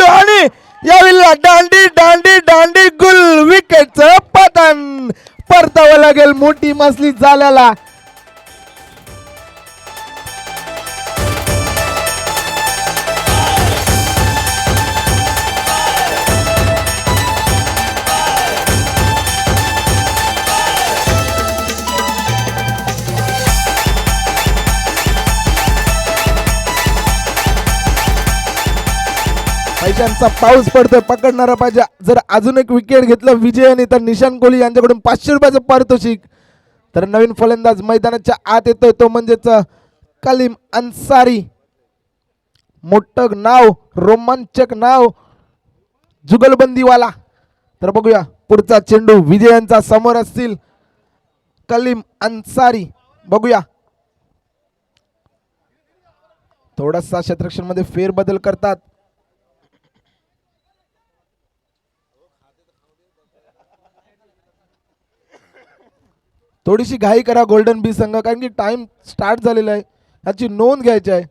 आणि यावेळेला दांडी दांडी दांडी गुल. विकेटचं पतन. परतावं लागेल मोठी मासली झाल्याला. पैशांचा पाऊस पडतोय, पकडणारा पाहिजे. जर अजून एक विकेट घेतलं विजयाने तर निशान कोहली यांच्याकडून 500 रुपयाचं पारितोषिक. तर नवीन फलंदाज मैदानाच्या आत येतोय तो म्हणजेच कलीम अन्सारी. मोठं नाव, रोमांचक नाव, जुगलबंदीवाला. तर बघूया पुढचा चेंडू विजयांचा समोर असतील कलीम अन्सारी. बघूया थोडासा क्षेत्ररक्षण मध्ये फेरबदल करतात. थोडीशी घाई करा गोल्डन बी संघ, कारण की टाइम स्टार्ट झालेला आहे, याची नोंद घ्यायची आहे.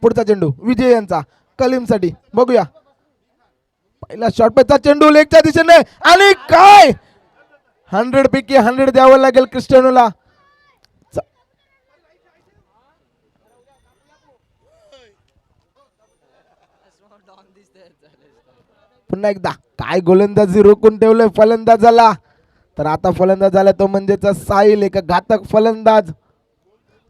पुढचा चेंडू विजय यांचा कलीमसाठी. बघूया पहिला शॉट पेचा चेंडू लेगच्या दिशेने आणि काय 100 पैकी 100 द्यावं लागेल क्रिस्टियानोला. पुन्हा एकदा काय गोलंदाजी रोखून ठेवलंय फलंदाजाला. तर आता फलंदाज झाला तो म्हणजेच साहिल, एक घातक फलंदाज.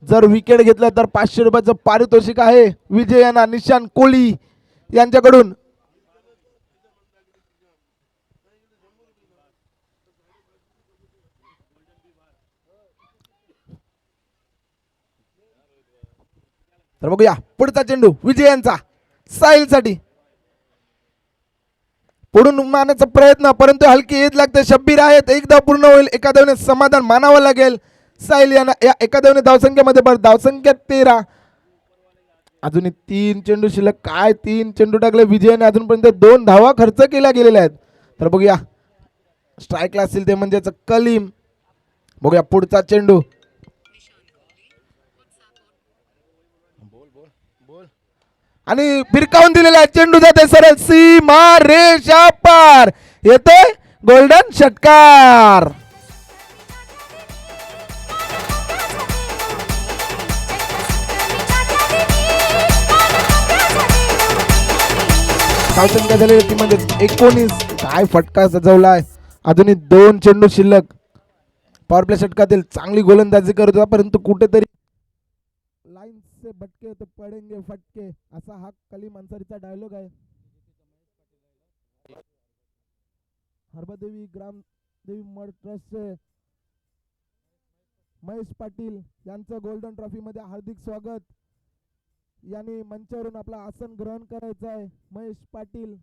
जर विकेट घेतलं तर 500 रुपयाचं पारितोषिक आहे विजयांना निशांत कोहली यांच्याकडून. तर बघूया पुढचा चेंडू विजयांचा साहिलसाठी. पुढून मारण्याचा प्रयत्न, परंतु हलकी एज लागते. शब्बीर आहेत, एकदा पूर्ण होईल. एका धावेने समाधान मानावं लागेल साहिल यांना. या एका धावेने धावसंख्येमध्ये भर, धावसंख्या 13. अजूनही 3 चेंडू शिल्लक. काय 3 चेंडू टाकले विजयाने, अजूनपर्यंत 2 धावा खर्च केल्या गेलेल्या आहेत. तर बघूया स्ट्राईकला असतील ते म्हणजेच कलीम. बघूया पुढचा चेंडू. आणि फिरकावून दिलेला आहे चेंडू, जाते सरळ सीमा रेषा पार. येतोय गोल्डन षटकार. धावसंख्या झाली ती म्हणजे 19. काय फटका सजवलाय. अजूनही 2 चेंडू शिल्लक. पॉवर प्ले षटकातील चांगली गोलंदाजी करत होता, परंतु कुठेतरी लाईन से भटके तो पडेंगे फटके, असा हा कलीम अन्सारीचा डायलॉग आहे. हरबादेवी ग्रामदेवी मठ ट्रस्टचे महेश पाटील यांचं गोल्डन ट्रॉफी मध्ये हार्दिक स्वागत. यांनी मंचावरून आपला आसन ग्रहण करायचं आहे. महेश पाटील.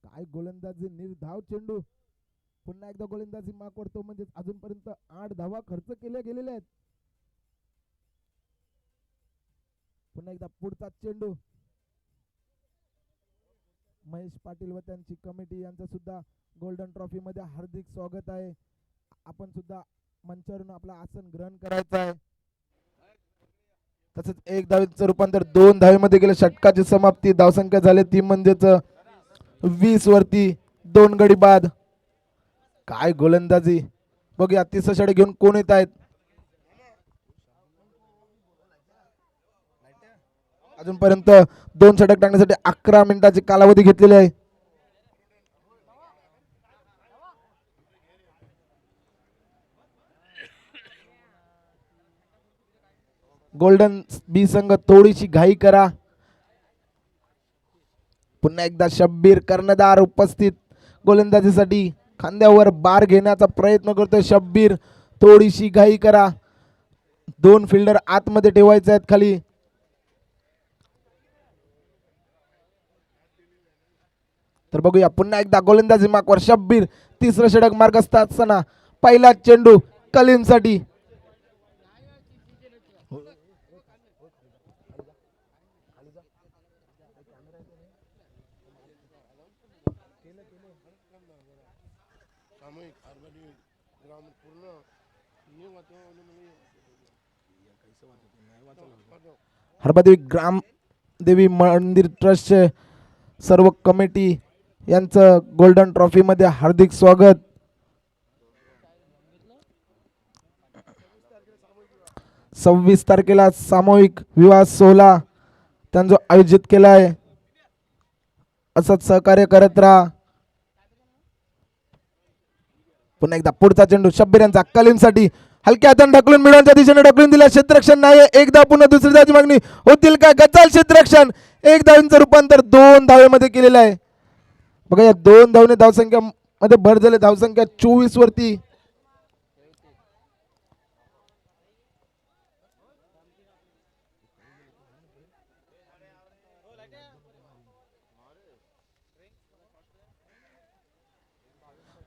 काय गोलंदाजी, निर्धाव चेंडू. पुन्हा एकदा गोलंदाजी माग करतो, म्हणजे अजूनपर्यंत 8 धावा खर्च केल्या गेलेल्या आहेत. पुन्हा एकदा पुढचा चेंडू. महेश पाटील व त्यांची कमिटी यांचं सुद्धा गोल्डन ट्रॉफी मध्ये हार्दिक स्वागत आहे. आपण सुद्धा मंचावरून आपला आसन ग्रहण करायचं आहे. तसंच 1 धावेचं रूपांतर 2 धावेमध्ये गेलं. षटकाची समाप्ती. धावसंख्या झाली ती म्हणजेच 20 वरती. 2 गडी बाद. काय गोलंदाजी. बघूया तिसरं षटक घेऊन कोण येत आहेत. अजूनपर्यंत 2 षटक टाकण्यासाठी 11 मिनिटाची कालावधी घेतलेली आहे. गोल्डन बी संघ थोडीशी घाई करा. पुन्हा एकदा शब्बीर कर्णधार उपस्थित गोलंदाजीसाठी. खांद्यावर बार घेण्याचा प्रयत्न करतोय शब्बीर. थोडीशी घाई करा. 2 फिल्डर आतमध्ये ठेवायचे आहेत खाली. तर बघूया पुन्हा एकदा गोलंदाजी मार्कवर शब्बीर. तिसरं षटक मार्गस्थ असताना पहिला चेंडू कलीमसाठी. हरबादेवी ग्रामदेवी मंदिर ट्रस्टचे सर्व कमिटी यांचं गोल्डन ट्रॉफी मध्ये हार्दिक स्वागत. सव्वीस तारखेला सामूहिक विवाह सोहळा त्यांचं आयोजित केला आहे. असंच सहकार्य करत राहा. पुन्हा एकदा पुढचा चेंडू शब्बीर यांचा कलीमसाठी. हलक्या हाताने ढकलून मिळवण्याच्या दिशेने ढकलून दिला. क्षेत्ररक्षण नाही. एकदा पुन्हा दुसरी धावाची मागणी होतील काय. गचाल क्षेत्ररक्षण. 1 धावेचं रूपांतर 2 धावेमध्ये केलेलं आहे. बघा या 2 धावेने धावसंख्या मध्ये भर झाली. धावसंख्या 24 वरती.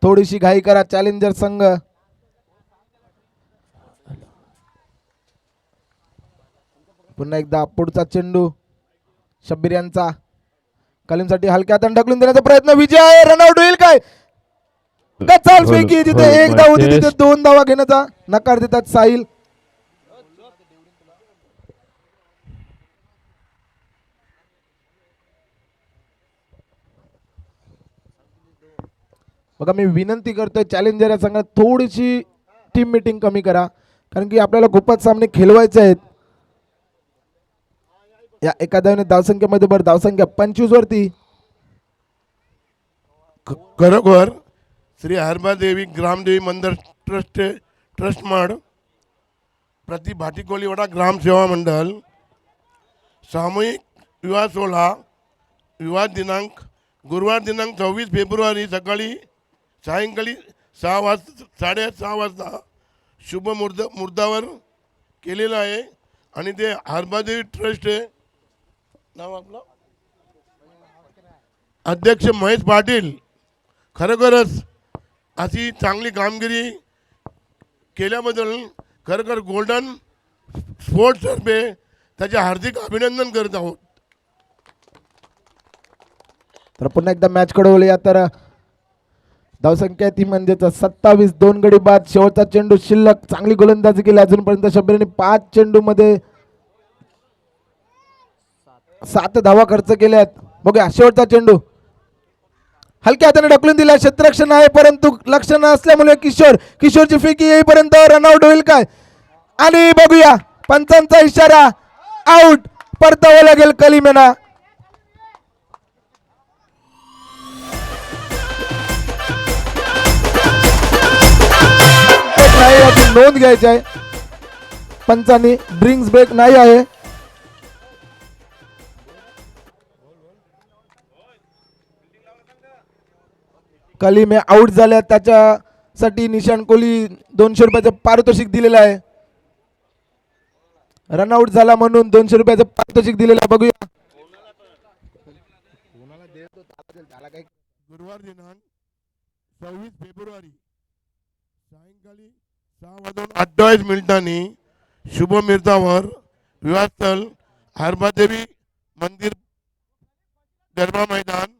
थोडीशी घाई करा चॅलेंजर संघ. पुन्हा एकदा पुढचा चेंडू शब्बीर यांचा. कलीमसाठी हलक्या हाताने ढकलून देण्याचा प्रयत्न. विजय रनआउट होईल काय. गचाल फेकी. जिथे 1 धाव होती तिथे 2 धावा घेण्याचा नकार देतात साहिल. बघा मी विनंती करतोय चॅलेंजर या संघात थोडीशी टीम मीटिंग कमी करा, कारण की आपल्याला खूपच सामने खेळवायचे आहेत. या एका धावेने धावसंख्येमध्ये भर, धावसंख्या 25 वरती. खरोखर श्री हरबादेवी ग्रामदेवी मंदिर ट्रस्ट माड प्रति भाटीकोलीवाडा ग्राम सेवा मंडळ सामूहिक विवाह सोहळा विवाह दिनांक गुरुवार दिनांक 26 फेब्रुवारी सकाळी सायंकाळी 6:30 वाजता शुभ मुहूर्तावर केलेला आहे आणि ते हरबादेवी ट्रस्ट नाव आपलं अध्यक्ष महेश पाटील खरोखरच अशी चांगली कामगिरी केल्याबद्दल खरोखर गोल्डन स्पोर्ट्सतर्फे त्याचे हार्दिक अभिनंदन करत आहोत. तर पुन्हा एकदा मॅच कडवली. तर धावसंख्या ती म्हणजेच 27. 2 गडी बाद. शेवटचा चेंडू शिल्लक. चांगली गोलंदाजी केली अजूनपर्यंत शबरीने. 5 चेंडू मध्ये 7 धावा खर्च केल्यात. बघूया शेवटचा चेंडू हलक्या हाताने ढकलून दिला. क्षेत्ररक्षण आहे परंतु लक्ष नसल्यामुळे किशोरची फेकी येईपर्यंत रनआउट होईल काय आणि बघूया पंचांचा इशारा. आउट. परतावं लागेल कलिमेना. नाही याची नोंद घ्यायची आहे. पंचांनी ड्रिंक्स ब्रेक नाही आहे. कलिमे आउट झाल्या त्याच्यासाठी निशान कोहली 200 रुपयाचं पारितोषिक दिलेलं आहे. रनआउट झाला म्हणून 200 रुपयाचं पारितोषिक दिलेलं आहे. बघूया गुरुवार दिनांक 26 फेब्रुवारी सायंकाळी 6:28 शुभ मुहूर्तावर विवाहस्थळ हरबादेवी मंदिर गरबा मैदान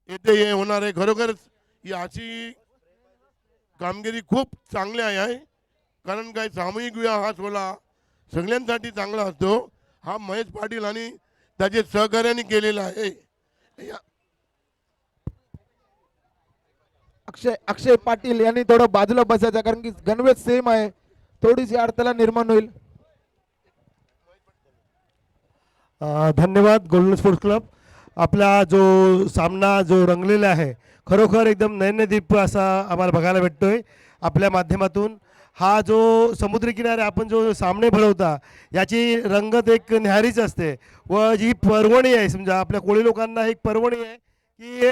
येथे हे होणार आहे. खरोखरच ही अशी कामगिरी खूप चांगली आहे कारण काय सामूहिक विवाह हा सोहळा सगळ्यांसाठी चांगला असतो. हा महेश पाटील आणि त्याचे सहकार्याने केलेला आहे. अक्षय पाटील यांनी थोडं बाजूला बसायचं कारण की गणवेश सेम आहे. थोडीशी अडथळा निर्माण होईल. धन्यवाद गोल्डन स्पोर्ट्स क्लब. आपला जो सामना जो रंगलेला आहे खरोखर एकदम नयनदीप असा आम्हाला बघायला भेटतोय आपल्या माध्यमातून. हा जो समुद्रकिनारे आपण जो सामने भरवता याची रंगत एक न्याहारीच असते व जी पर्वणी आहे समजा आपल्या कोळी लोकांना एक पर्वणी आहे की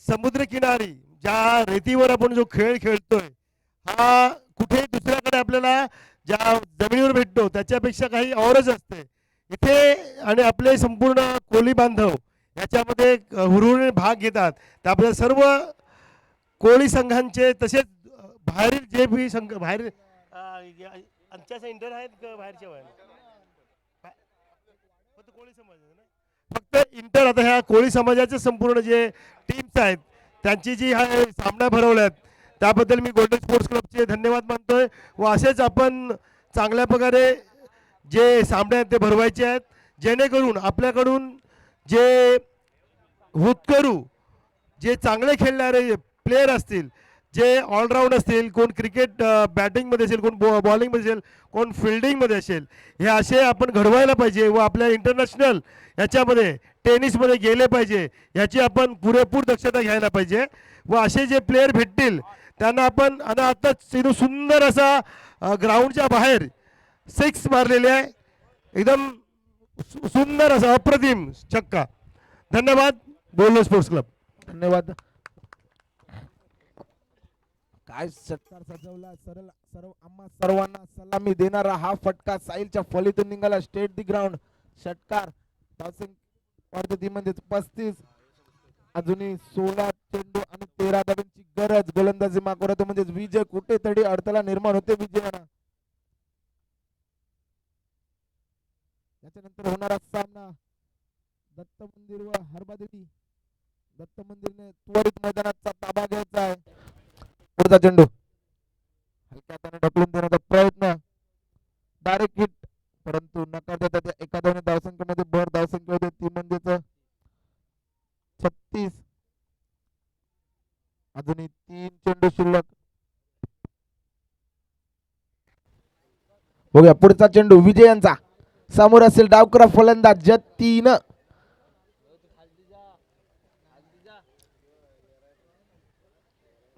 समुद्रकिनारी ज्या रेतीवर आपण जो खेळ खेळतोय हा कुठे दुसऱ्याकडे आपल्याला ज्या जमिनीवर भेटतो त्याच्यापेक्षा काही औरच असते इथे. आणि आपले संपूर्ण कोळी बांधव याच्यामध्ये हुरहुरीने भाग घेतात. त्याबद्दल सर्व कोळी संघांचे तसेच बाहेरील जे बी संघ बाहेर आमच्या इंटर आहेत बाहेरच्या फक्त कोळी समाज फक्त इंटर. आता ह्या कोळी समाजाचे संपूर्ण जे टीम्स आहेत त्यांची जी हा सामना भरवल्यात त्याबद्दल मी गोल्डन स्पोर्ट्स क्लबचे धन्यवाद मानतोय व असेच आपण चांगल्या प्रकारे जे सामने आहेत ते भरवायचे आहेत जेणेकरून आपल्याकडून जे हुतकरू जे चांगले खेळणारे प्लेयर असतील जे ऑलराऊंड असतील कोण क्रिकेट बॅटिंगमध्ये असेल कोण बॉलिंगमध्ये असेल कोण फिल्डिंगमध्ये असेल हे असे आपण घडवायला पाहिजे व आपल्या इंटरनॅशनल याच्यामध्ये टेनिसमध्ये गेले पाहिजे याची आपण पुरेपूर दक्षता घ्यायला पाहिजे व असे जे प्लेयर भेटतील त्यांना आपण आताच इथून सुंदर असा ग्राउंडच्या बाहेर 6 मारलेले आहे एकदम सुंदर असा अप्रतिम छक्का. धन्यवाद गोल्डन स्पोर्ट्स क्लब. धन्यवाद. काय षटकार सजवला. आम्हा सर्वांना सलामी देणारा हा फटका साहिलच्या फलीतून निघाला. स्टेट दी ग्राउंड षटकार. वाढती म्हणजे 35. अजूनही 16 चेंडू आणि 13 धावांची गरज. गोलंदाजी मागवतो म्हणजे विजय कुठेतरी अडथळा निर्माण होते विजयाला. याच्यानंतर होणारा सामना दत्त मंदिर व हरबादेवी. दत्त मंदिरने त्वरित मैदानाचा ताबा घ्यायचा आहे. पुढचा चेंडू हलक्या हाताने ढकलून देण्याचा प्रयत्न. डायरेक्ट हिट परंतु नकार देतात. एका धावने धावसंख्येमध्ये भर. धावसंख्या होते ती म्हणजेच 36. अजूनही 3 चेंडू शिल्लक. बघूया पुढचा चेंडू विजयांचा. समोर असेल डावकरा फलंदाज जतीन.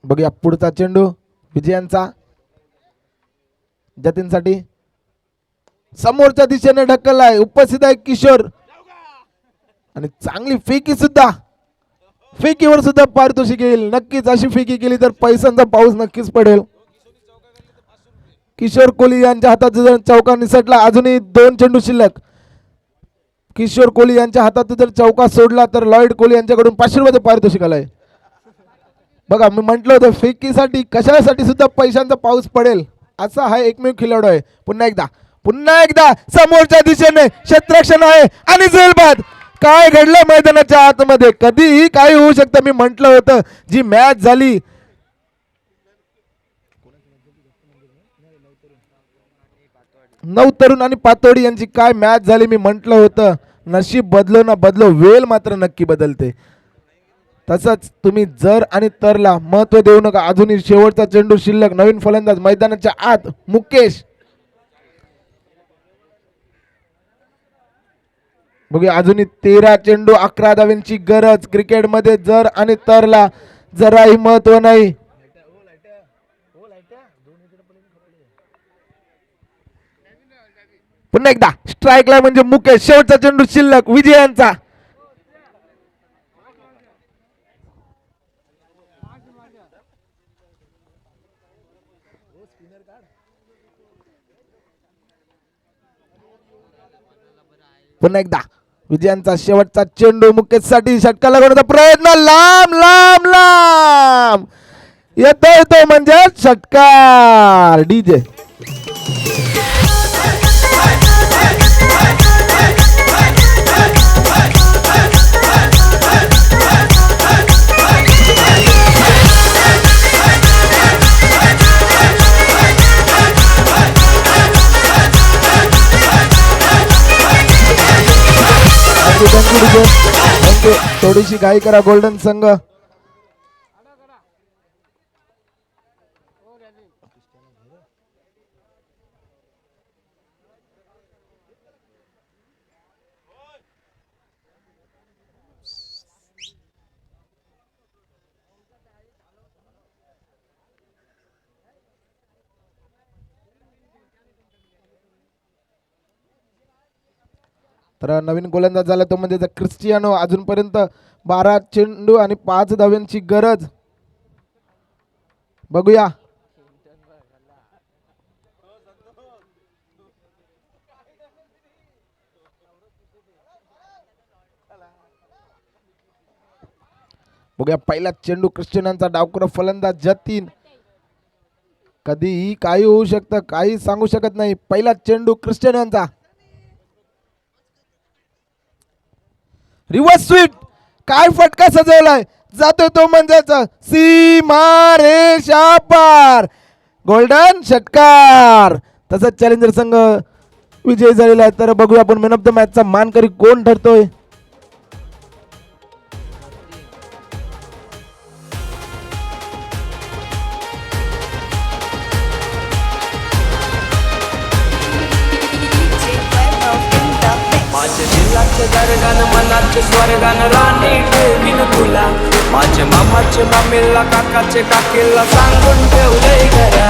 बघूया पुढचा चेंडू विजयांचा जतीनसाठी समोरच्या दिशेने ढकललाय. उपस्थित आहे किशोर आणि चांगली फेकी सुद्धा. फेकीवर सुद्धा पारितोषिक येईल. नक्कीच अशी फेकी केली तर पैशांचा पाऊस नक्कीच पडेल. किशोर कोहली यांच्या हातात जर चौका निसटला, अजूनही 2 चेंडू शिल्लक. किशोर कोहली यांच्या हातात जर चौका सोडला तर लॉयड कोहली यांच्याकडून 500 रुपये पारितोषिक आलंय. बघा मी म्हटलं होतं फेकीसाठी कशासाठी सुद्धा पैशांचा पाऊस पडेल असा हा एकमेव खिलाडू आहे. पुन्हा एकदा समोरच्या दिशेने क्षेत्ररक्षण आहे आणि झेलबाद. काय घडलं मैदानाच्या आतमध्ये, कधीही काय होऊ शकतं. मी म्हटलं होतं जी मॅच झाली नऊ तरुण आणि पातोडी यांची काय मॅच झाली. मी म्हटलं होतं नशीब बदलो ना बदलो, वेळ मात्र नक्की बदलते. तसंच तुम्ही जर आणि तरला महत्व देऊ नका. अजूनही शेवटचा चेंडू शिल्लक. नवीन फलंदाज मैदानाच्या आत मुकेश. बघूया अजूनही 13 चेंडू 11 धावांची गरज. क्रिकेटमध्ये जर आणि तरला जराही महत्व नाही. पुन्हा एकदा स्ट्राईकला म्हणजे मुकेश. शेवटचा चेंडू शिल्लक विजयांचा. पुन्हा एकदा विजयांचा शेवटचा चेंडू मुकेशसाठी. षटका लागवण्याचा प्रयत्न. लांब लांब लांब येतोय तो म्हणजे षटकार. डीजे थोडीशी घाई करा गोल्डन संघ. तर नवीन गोलंदाज झाला तो म्हणजे क्रिस्टियानो. अजूनपर्यंत 12 चेंडू आणि 5 धावांची गरज. बघूया पहिला चेंडू क्रिस्टियानोचा. डावखुरा फलंदाज जतीन. कधीही काही होऊ शकतं, काही सांगू शकत नाही. पहिला चेंडू क्रिस्टियानोचा. Reverse sweet. काय फटका सजवलाय. जातोय तो म्हणजेच सीमारेषा पार. गोल्डन षटकार. तसंच चॅलेंजर संघ विजयी झालेला आहे. तर बघूया आपण मॅन ऑफ द मॅचचा मानकरी कोण ठरतोय. माझे दिलाचे दरगान मनाचे स्वर्गान राणी ठेवीन तुला. माझे मामाचे मामीला काकाचे काकीला सांगून ठेवलंय घरा.